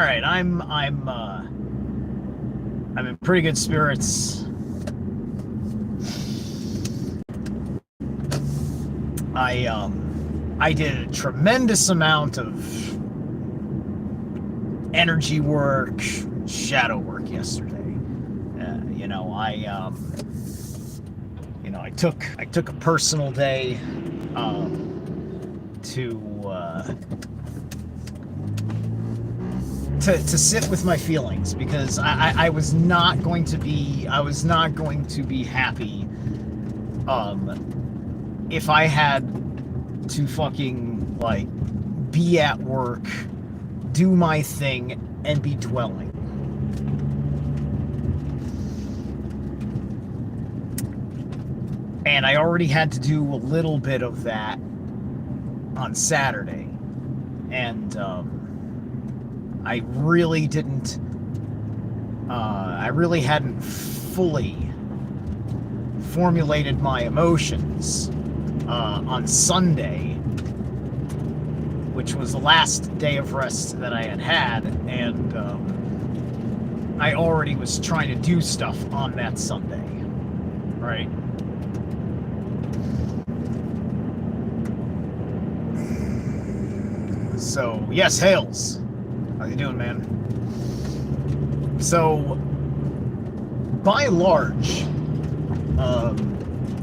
right, I'm in pretty good spirits. I did a tremendous amount of energy work, shadow work yesterday. You know, I took a personal day to to sit with my feelings because I was not going to be happy if I had to fucking like be at work, do my thing, and be dwelling. And I already had to do a little bit of that on Saturday. And I really didn't, I really hadn't fully formulated my emotions on Sunday, which was the last day of rest that I had, and I already was trying to do stuff on that Sunday, right? So, yes, Hales. How you doing, man? So, by and large,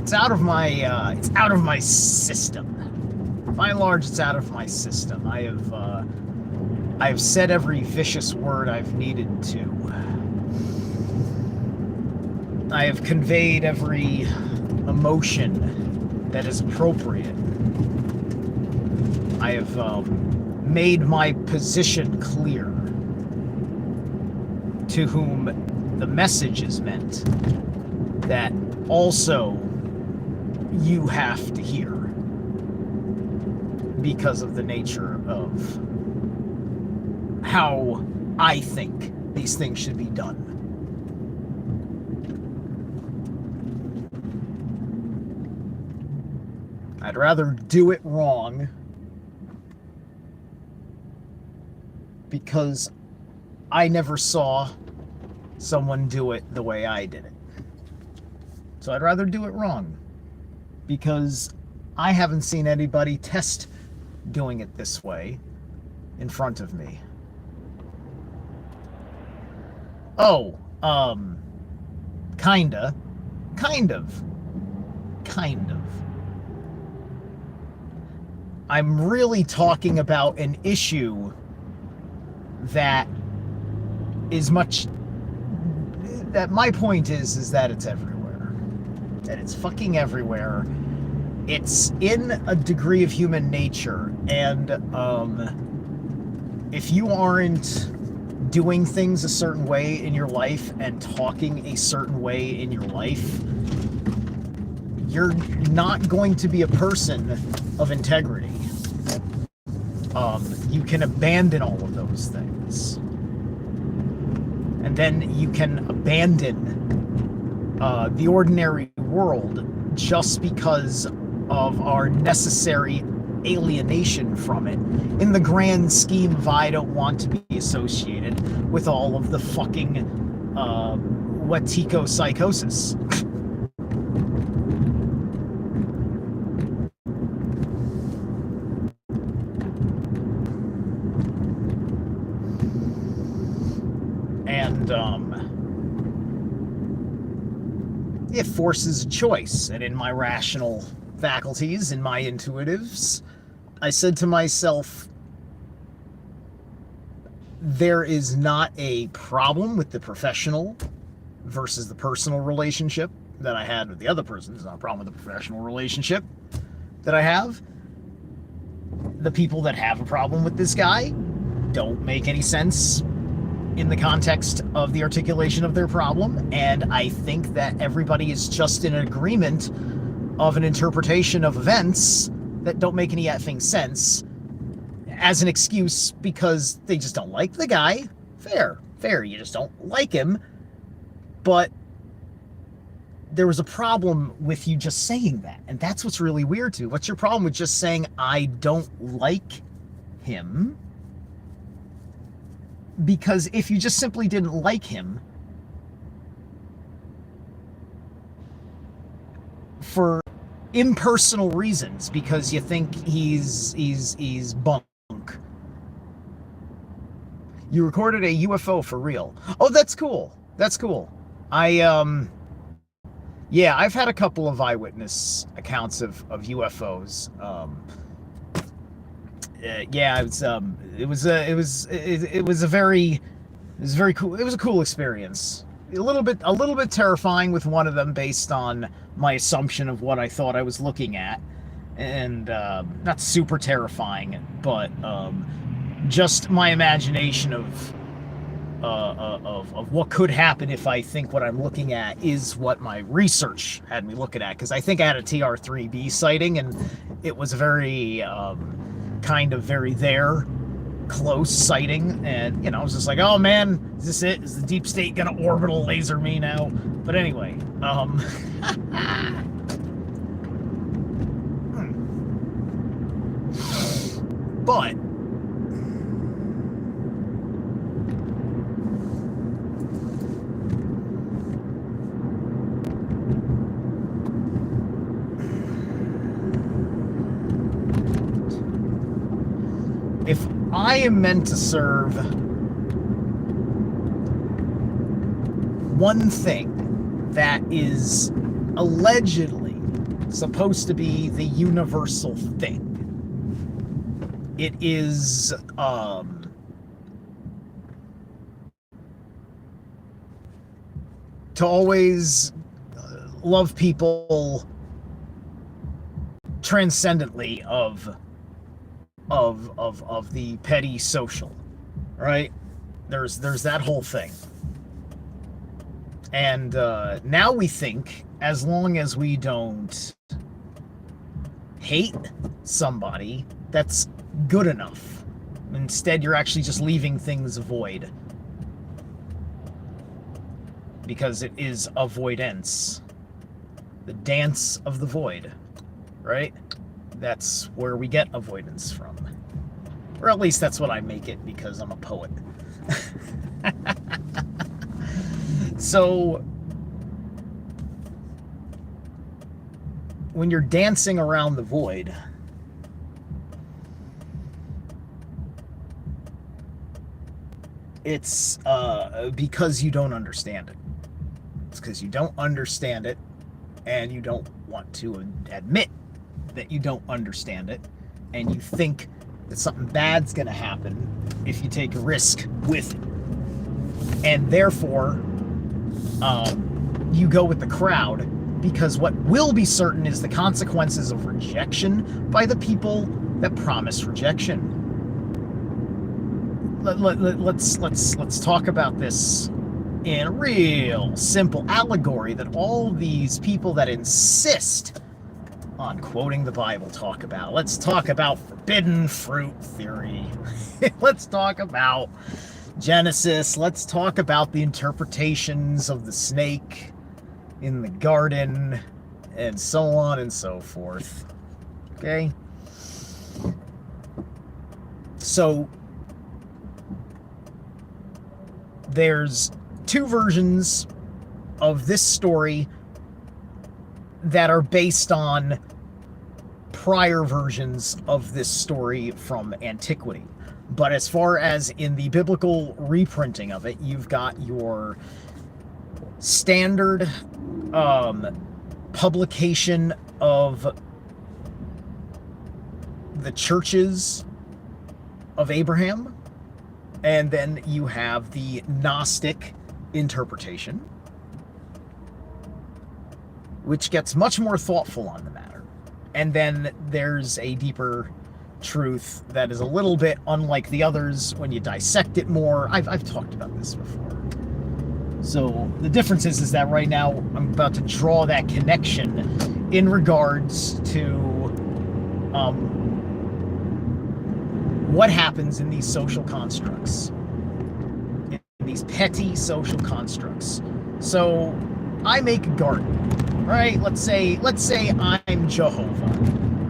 it's out of my system. By and large, it's out of my system. I have said every vicious word I've needed to. I have conveyed every emotion that is appropriate. I have made my position clear to whom the message is meant, that also you have to hear because of the nature of how I think these things should be done. I'd rather do it wrong because I never saw someone do it the way I did it. So I'd rather do it wrong because I haven't seen anybody test doing it this way in front of me. Oh, kind of. I'm really talking about an issue that is much, that my point is that it's everywhere. That it's fucking everywhere. It's in a degree of human nature, and if you aren't doing things a certain way in your life and talking a certain way in your life, you're not going to be a person of integrity. You can abandon all of those things. And then you can abandon the ordinary world just because of our necessary alienation from it, in the grand scheme of I don't want to be associated with all of the fucking Wetiko psychosis. And it forces a choice. And in my rational faculties, in my intuitives, I said to myself, there is not a problem with the professional versus the personal relationship that I had with the other person. There's not a problem with the professional relationship that I have. The people that have a problem with this guy don't make any sense in the context of the articulation of their problem, and I think that everybody is just in agreement of an interpretation of events that don't make any effing sense as an excuse because they just don't like the guy. Fair, you just don't like him. But there was a problem with you just saying that, and that's what's really weird too. What's your problem with just saying I don't like him? Because if you just simply didn't like him for impersonal reasons, because you think he's bunk. You recorded a UFO for real. Oh, that's cool. That's cool. Yeah, I've had a couple of eyewitness accounts of UFOs. Yeah, it was very cool. It was a cool experience. A little bit terrifying with one of them, based on my assumption of what I thought I was looking at, and not super terrifying, but just my imagination of what could happen if I think what I'm looking at is what my research had me looking at. Because I think I had a TR-3B sighting, and it was a very kind of very there, close sighting, and I was just like, oh man, is this it? Is the deep state gonna orbital laser me now? But anyway, but if I am meant to serve one thing that is allegedly supposed to be the universal thing, it is to always love people transcendently of the petty social, right? There's that whole thing. And now we think, as long as we don't hate somebody, that's good enough. Instead, you're actually just leaving things void, because it is avoidance, the dance of the void, right? That's where we get avoidance from. Or at least that's what I make it, because I'm a poet. So when you're dancing around the void, it's because you don't understand it. It's because you don't understand it, and you don't want to admit that you don't understand it, and you think that something bad's going to happen if you take a risk with it. And therefore, you go with the crowd, because what will be certain is the consequences of rejection by the people that promise rejection. Let's talk about this in a real simple allegory that all these people that insist on quoting the Bible talk about. Let's talk about forbidden fruit theory. Let's talk about Genesis. Let's talk about the interpretations of the snake in the garden, and so on and so forth. Okay? So there's two versions of this story that are based on prior versions of this story from antiquity. But as far as in the biblical reprinting of it, you've got your standard publication of the churches of Abraham, and then you have the Gnostic interpretation, which gets much more thoughtful on the matter. And then there's a deeper truth that is a little bit unlike the others when you dissect it more. I've talked about this before. So the difference is that right now I'm about to draw that connection in regards to what happens in these social constructs, in these petty social constructs. So I make a garden, right? Let's say I'm Jehovah,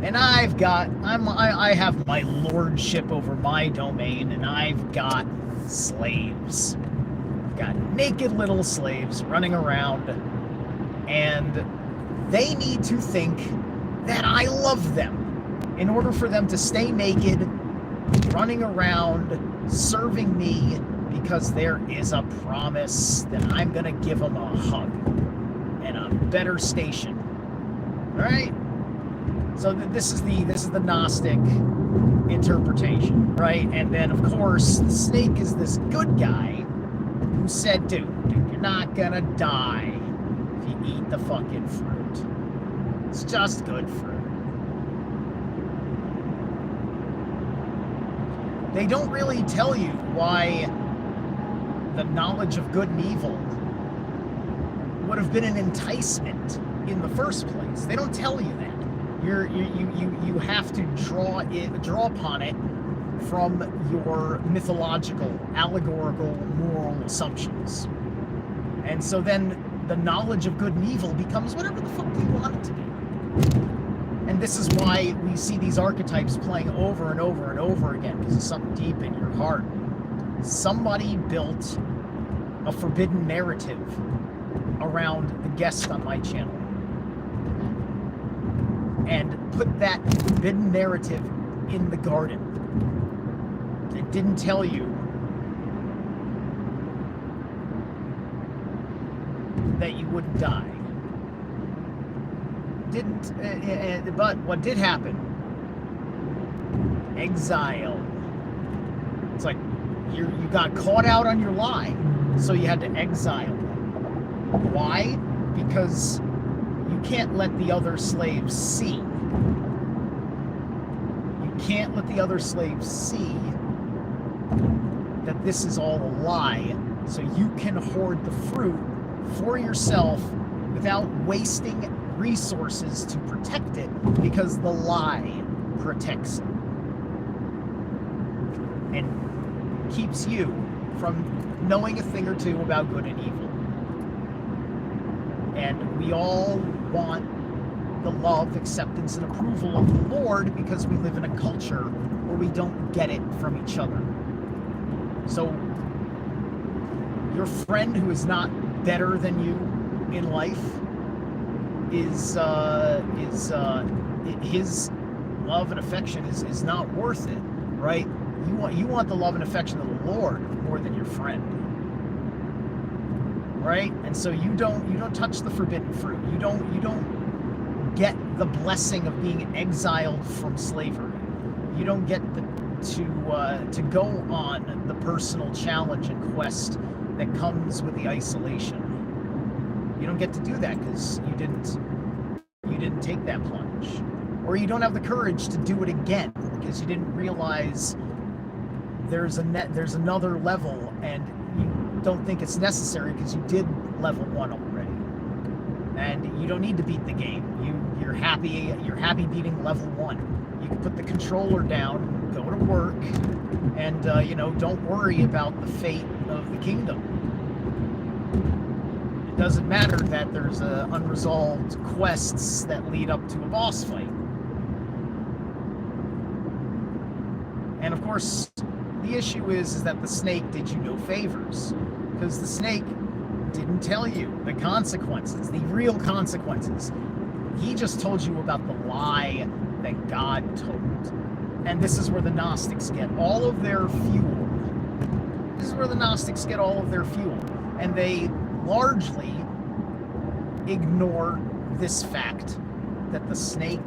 and I have my lordship over my domain, and I've got slaves. I've got naked little slaves running around, and they need to think that I love them in order for them to stay naked, running around, serving me, because there is a promise that I'm going to give them a hug and a better station. All right? So this is the Gnostic interpretation, right? And then, of course, the snake is this good guy who said, dude, you're not going to die if you eat the fucking fruit. It's just good fruit. They don't really tell you why the knowledge of good and evil would have been an enticement in the first place. They don't tell you that. You have to draw upon it from your mythological, allegorical, moral assumptions. And so then the knowledge of good and evil becomes whatever the fuck you want it to be. And this is why we see these archetypes playing over and over and over again, because it's something deep in your heart. Somebody built a forbidden narrative around the guest on my channel and put that forbidden narrative in the garden and didn't tell you that you wouldn't die. But what did happen? Exile. It's like you got caught out on your lie, so you had to exile. Why? Because you can't let the other slaves see. You can't let the other slaves see that this is all a lie, so you can hoard the fruit for yourself without wasting resources to protect it, because the lie protects it and keeps you from knowing a thing or two about good and evil. And we all want the love, acceptance, and approval of the Lord because we live in a culture where we don't get it from each other. So your friend who is not better than you in life is his love and affection is not worth it, right? You want the love and affection of the Lord more than your friend, right? And so you don't touch the forbidden fruit. You don't get the blessing of being exiled from slavery. You don't get to go on the personal challenge and quest that comes with the isolation. You don't get to do that because you didn't take that plunge, or you don't have the courage to do it again because you didn't realize there's another level, and you don't think it's necessary because you did level 1 already, and you don't need to beat the game. You're happy beating level 1. You can put the controller down, go to work, and don't worry about the fate of the kingdom. It doesn't matter that there's unresolved quests that lead up to a boss fight. And of course, the issue is that the snake did you no favors, because the snake didn't tell you the consequences, the real consequences. He just told you about the lie that God told. And this is where the Gnostics get all of their fuel. And they largely ignore this fact that the snake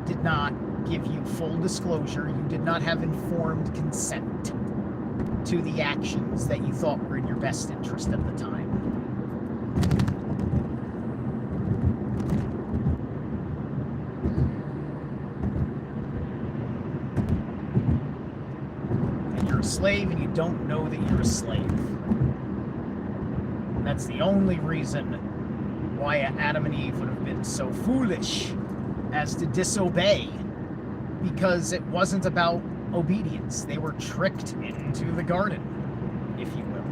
did not give you full disclosure. You did not have informed consent to the actions that you thought were in your best interest at the time. And you're a slave and you don't know that you're a slave. And that's the only reason why Adam and Eve would have been so foolish as to disobey, because it wasn't about obedience. They were tricked into the garden, if you will.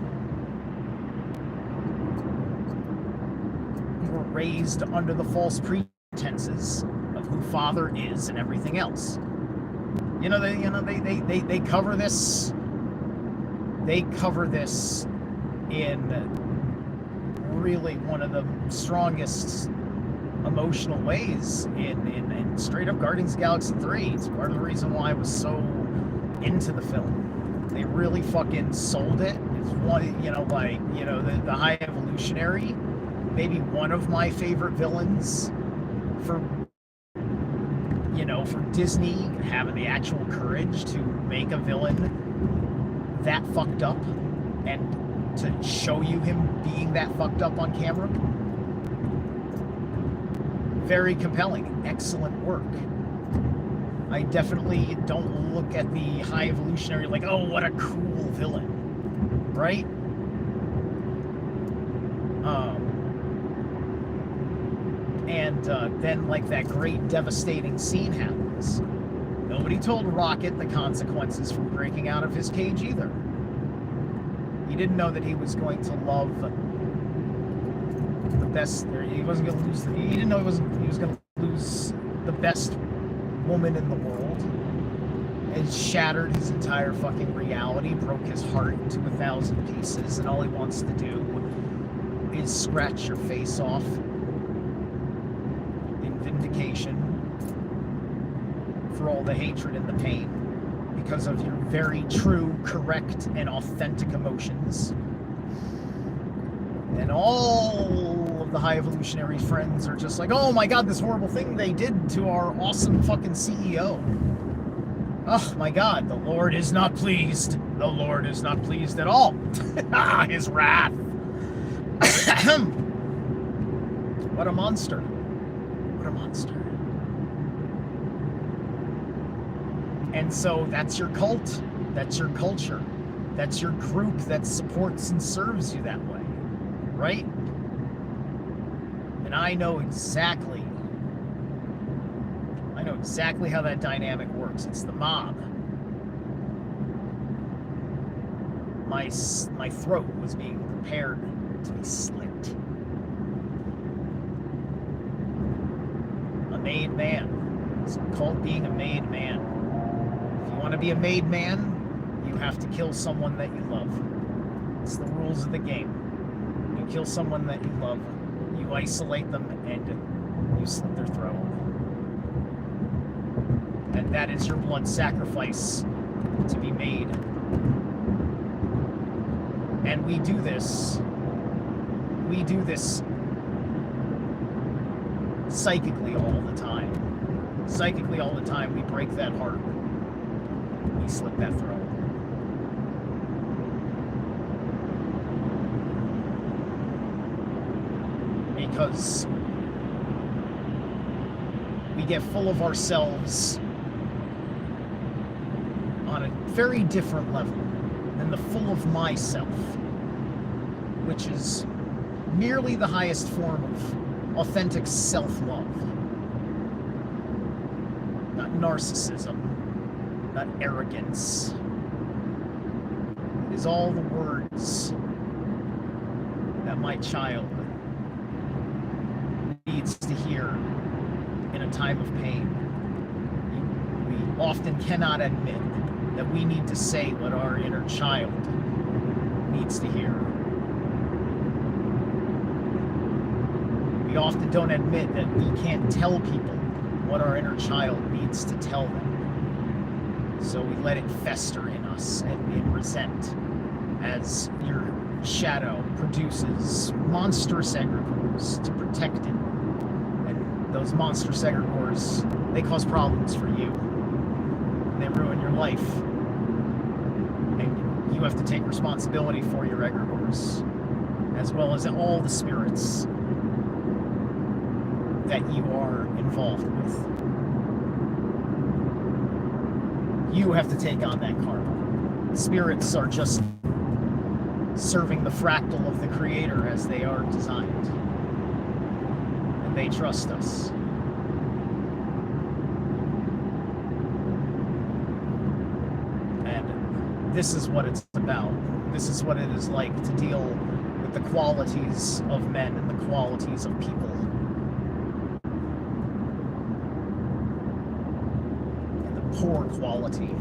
They were raised under the false pretenses of who Father is and everything else. They cover this. they cover this in really one of the strongest emotional ways in straight up Guardians of the Galaxy 3. It's part of the reason why I was so into the film. They really fucking sold it. It's one, the High Evolutionary, maybe one of my favorite villains for Disney, having the actual courage to make a villain that fucked up and to show you him being that fucked up on camera. Very compelling, excellent work. I definitely don't look at the High Evolutionary like, oh, what a cool villain, right? Then like that great devastating scene happens. Nobody told Rocket the consequences from breaking out of his cage either. He didn't know that he was going to love the best. He wasn't going to lose. He didn't know he was going to lose the best woman in the world. It shattered his entire fucking reality, broke his heart into 1,000 pieces, and all he wants to do is scratch your face off in vindication for all the hatred and the pain because of your very true, correct, and authentic emotions. And all of the High Evolutionary friends are just like, oh my god, this horrible thing they did to our awesome fucking CEO. Oh my god, the Lord is not pleased. The Lord is not pleased at all. His wrath. What a monster. What a monster. And so that's your cult. That's your culture. That's your group that supports and serves you that way. Right? And I know exactly how that dynamic works. It's the mob. My throat was being prepared to be slit. A made man. It's called being a made man. If you want to be a made man, you have to kill someone that you love. It's the rules of the game. You kill someone that you love, you isolate them, and you slit their throat. And that is your blood sacrifice to be made. And we do this psychically all the time. Psychically all the time, we break that heart. We slit that throat. Because we get full of ourselves on a very different level than the full of myself, which is merely the highest form of authentic self-love. Not narcissism, not arrogance. It is all the words that my child needs to hear in a time of pain. We often cannot admit that we need to say what our inner child needs to hear. We often don't admit that we can't tell people what our inner child needs to tell them. So we let it fester in us and resent as your shadow produces monstrous egregores to protect it. And those monstrous egregores, they cause problems for you. They ruin your life. And you have to take responsibility for your egregores, as well as all the spirits that you are involved with. You have to take on that karma. Spirits are just serving the fractal of the Creator as they are designed. And they trust us. And this is what it's about. This is what it is like to deal with the qualities of men and the qualities of people. Poor quality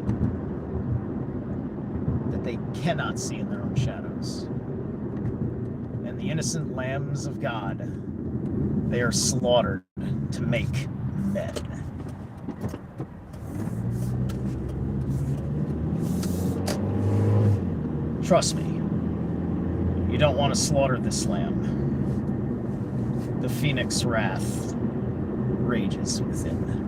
that they cannot see in their own shadows. And the innocent lambs of God, they are slaughtered to make men. Trust me, you don't want to slaughter this lamb. The phoenix wrath rages within.